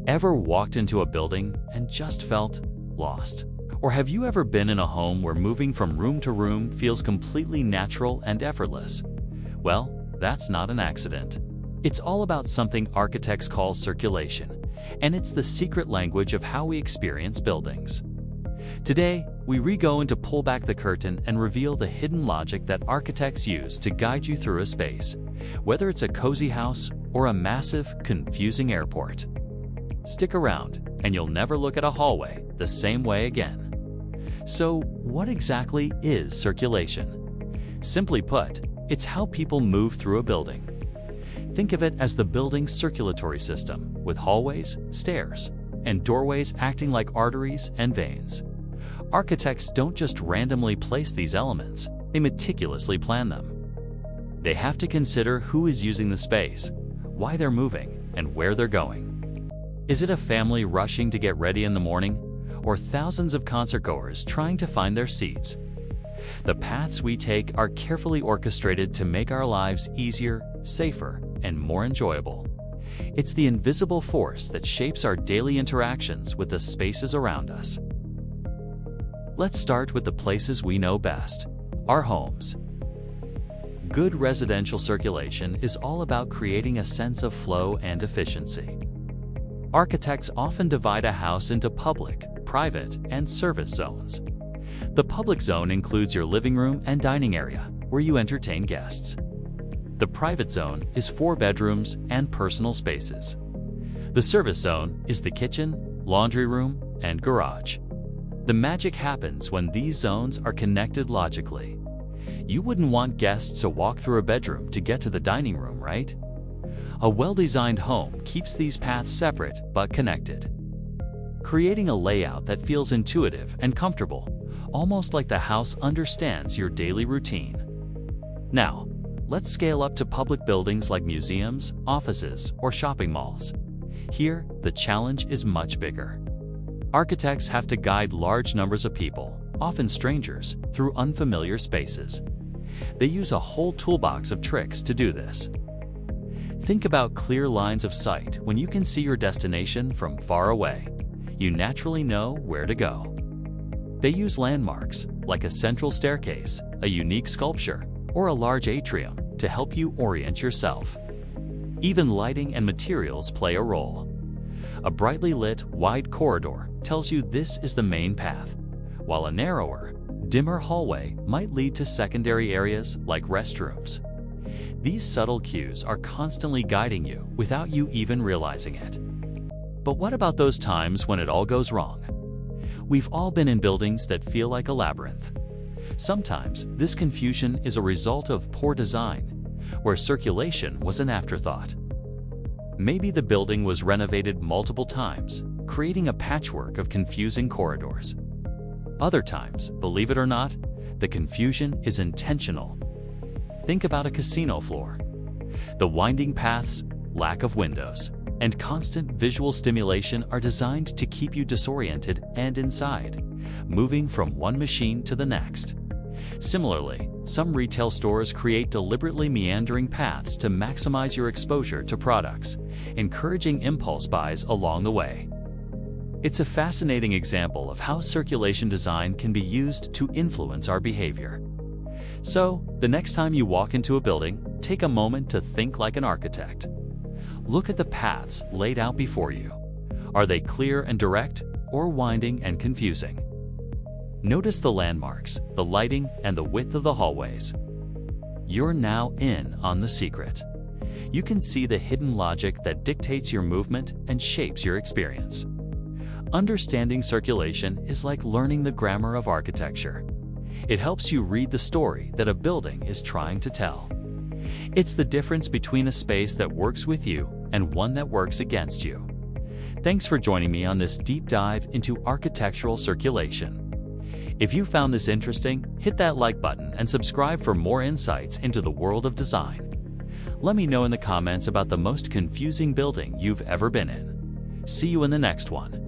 Ever walked into a building and just felt lost? Or have you ever been in a home where moving from room to room feels completely natural and effortless? Well, that's not an accident. It's all about something architects call circulation, and it's the secret language of how we experience buildings. Today, we go in to pull back the curtain and reveal the hidden logic that architects use to guide you through a space, whether it's a cozy house or a massive, confusing airport. Stick around, and you'll never look at a hallway the same way again. So, what exactly is circulation? Simply put, it's how people move through a building. Think of it as the building's circulatory system, with hallways, stairs, and doorways acting like arteries and veins. Architects don't just randomly place these elements, they meticulously plan them. They have to consider who is using the space, why they're moving, and where they're going. Is it a family rushing to get ready in the morning, or thousands of concertgoers trying to find their seats? The paths we take are carefully orchestrated to make our lives easier, safer, and more enjoyable. It's the invisible force that shapes our daily interactions with the spaces around us. Let's start with the places we know best, our homes. Good residential circulation is all about creating a sense of flow and efficiency. Architects often divide a house into public, private, and service zones. The public zone includes your living room and dining area, where you entertain guests. The private zone is for bedrooms and personal spaces. The service zone is the kitchen, laundry room, and garage. The magic happens when these zones are connected logically. You wouldn't want guests to walk through a bedroom to get to the dining room, right? A well-designed home keeps these paths separate but connected, creating a layout that feels intuitive and comfortable, almost like the house understands your daily routine. Now, let's scale up to public buildings like museums, offices, or shopping malls. Here, the challenge is much bigger. Architects have to guide large numbers of people, often strangers, through unfamiliar spaces. They use a whole toolbox of tricks to do this. Think about clear lines of sight. When you can see your destination from far away, you naturally know where to go. They use landmarks, like a central staircase, a unique sculpture, or a large atrium, to help you orient yourself. Even lighting and materials play a role. A brightly lit, wide corridor tells you this is the main path, while a narrower, dimmer hallway might lead to secondary areas like restrooms. These subtle cues are constantly guiding you without you even realizing it. But what about those times when it all goes wrong? We've all been in buildings that feel like a labyrinth. Sometimes this confusion is a result of poor design, where circulation was an afterthought. Maybe the building was renovated multiple times, creating a patchwork of confusing corridors. Other times, believe it or not, the confusion is intentional. Think about a casino floor. The winding paths, lack of windows, and constant visual stimulation are designed to keep you disoriented and inside, moving from one machine to the next. Similarly, some retail stores create deliberately meandering paths to maximize your exposure to products, encouraging impulse buys along the way. It's a fascinating example of how circulation design can be used to influence our behavior. So, the next time you walk into a building, take a moment to think like an architect. Look at the paths laid out before you. Are they clear and direct, or winding and confusing? Notice the landmarks, the lighting, and the width of the hallways. You're now in on the secret. You can see the hidden logic that dictates your movement and shapes your experience. Understanding circulation is like learning the grammar of architecture. It helps you read the story that a building is trying to tell. It's the difference between a space that works with you and one that works against you. Thanks for joining me on this deep dive into architectural circulation. If you found this interesting, hit that like button and subscribe for more insights into the world of design. Let me know in the comments about the most confusing building you've ever been in. See you in the next one.